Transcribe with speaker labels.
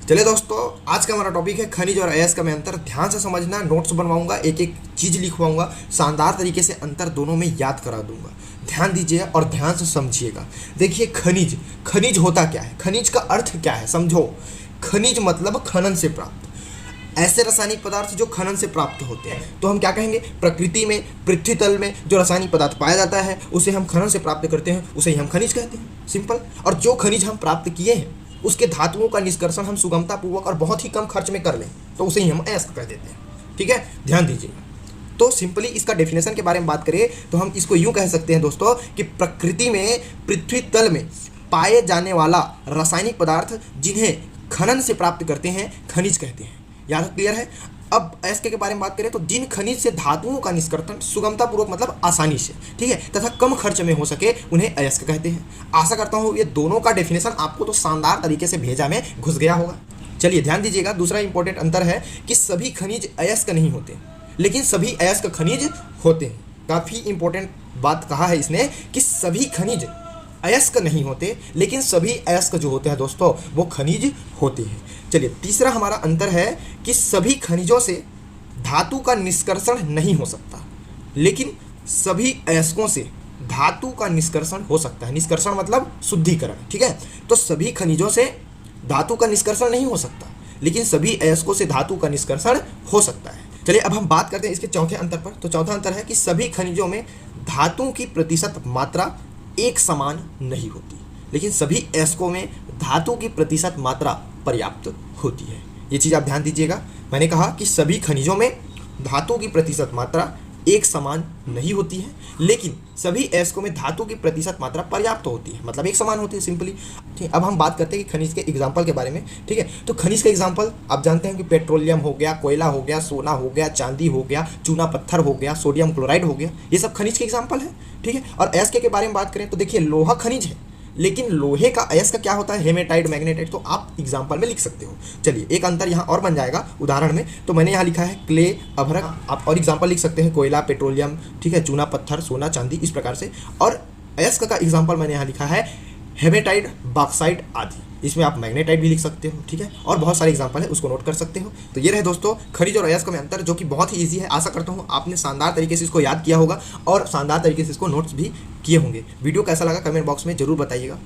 Speaker 1: चलिए दोस्तों, आज का हमारा टॉपिक है खनिज और अयस्क में अंतर। ध्यान से समझना, नोट्स बनवाऊंगा, एक एक चीज़ लिखवाऊंगा, शानदार तरीके से अंतर दोनों में याद करा दूंगा। ध्यान दीजिए और ध्यान से समझिएगा। देखिए, खनिज खनिज होता क्या है, खनिज का अर्थ क्या है समझो। खनिज मतलब खनन से प्राप्त ऐसे रासायनिक पदार्थ जो खनन से प्राप्त होते हैं। तो हम क्या कहेंगे, प्रकृति में, पृथ्वी तल में जो रासायनिक पदार्थ पाया जाता है उसे हम खनन से प्राप्त करते हैं, उसे ही हम खनिज कहते हैं, सिंपल। और जो खनिज हम प्राप्त किए हैं उसके धातुओं का निष्कर्षण हम सुगमतापूर्वक और बहुत ही कम खर्च में कर लें तो उसे ही हम अयस्क कह देते हैं। ठीक है, ध्यान दीजिएगा। तो सिंपली इसका डेफिनेशन के बारे में बात करें तो हम इसको यूँ कह सकते हैं दोस्तों कि प्रकृति में, पृथ्वी तल में पाए जाने वाला रासायनिक पदार्थ जिन्हें खनन से प्राप्त करते हैं खनिज कहते हैं। याद क्लियर है। अब अयस्क के बारे में बात करें तो जिन खनिज से धातुओं का निष्कर्षण सुगमतापूर्वक मतलब आसानी से, ठीक है, तथा कम खर्च में हो सके उन्हें अयस्क कहते हैं। आशा करता हूँ ये दोनों का डेफिनेशन आपको तो शानदार तरीके से भेजा में घुस गया होगा। चलिए ध्यान दीजिएगा, दूसरा इंपॉर्टेंट अंतर है कि सभी खनिज अयस्क नहीं होते लेकिन सभी अयस्क खनिज होते हैं। काफ़ी इंपॉर्टेंट बात कहा है इसने कि सभी खनिज अयस्क नहीं होते लेकिन सभी अयस्क जो होते हैं दोस्तों वो खनिज होते हैं। चलिए, तीसरा हमारा अंतर है कि सभी खनिजों से धातु का निष्कर्षण नहीं हो सकता लेकिन सभी अयस्कों से धातु का निष्कर्षण हो सकता है। निष्कर्षण मतलब शुद्धिकरण, ठीक है। तो सभी खनिजों से धातु का निष्कर्षण नहीं हो सकता लेकिन सभी अयस्कों से धातु का निष्कर्षण हो सकता है। चलिए, अब हम बात करते हैं इसके चौथे अंतर पर। तो चौथा अंतर है कि सभी खनिजों में धातु की प्रतिशत मात्रा एक समान नहीं होती लेकिन सभी अयस्कों में धातु की प्रतिशत मात्रा पर्याप्त होती है। ये चीज़ आप ध्यान दीजिएगा। मैंने कहा कि सभी खनिजों में धातु की प्रतिशत मात्रा एक समान नहीं होती है लेकिन सभी अयस्कों में धातु की प्रतिशत मात्रा पर्याप्त होती है, मतलब एक समान होती है, सिंपली। ठीक, अब हम बात करते हैं कि खनिज के एग्जाम्पल के बारे में। ठीक है, तो खनिज का एग्जाम्पल आप जानते हैं कि पेट्रोलियम हो गया, कोयला हो गया, सोना हो गया, चांदी हो गया, चूना पत्थर हो गया, सोडियम क्लोराइड हो गया, ये सब खनिज के एग्जाम्पल है। ठीक है, और अयस्क के बारे में बात करें तो देखिए, लोहा खनिज है लेकिन लोहे का अयस्क क्या होता है, हेमेटाइट, मैग्नेटाइट, तो आप एग्जाम्पल में लिख सकते हो। चलिए, एक अंतर यहाँ और बन जाएगा उदाहरण में। तो मैंने यहाँ लिखा है क्ले, अभ्रक, आप और एग्जाम्पल लिख सकते हैं कोयला, पेट्रोलियम, ठीक है, चूना पत्थर, सोना, चांदी, इस प्रकार से। और अयस्क का एग्जाम्पल मैंने यहाँ लिखा है हेमेटाइट, बॉक्साइट आदि। इसमें आप मैग्नेटाइट भी लिख सकते हो, ठीक है, और बहुत सारे एग्जाम्पल है, उसको नोट कर सकते हो। तो ये रहे दोस्तों खनिज और अयस्क में अंतर, जो कि बहुत ही ईजी है। आशा करता हूँ आपने शानदार तरीके से इसको याद किया होगा और शानदार तरीके से इसको नोट्स भी किए होंगे। वीडियो कैसा लगा कमेंट बॉक्स में जरूर बताइएगा।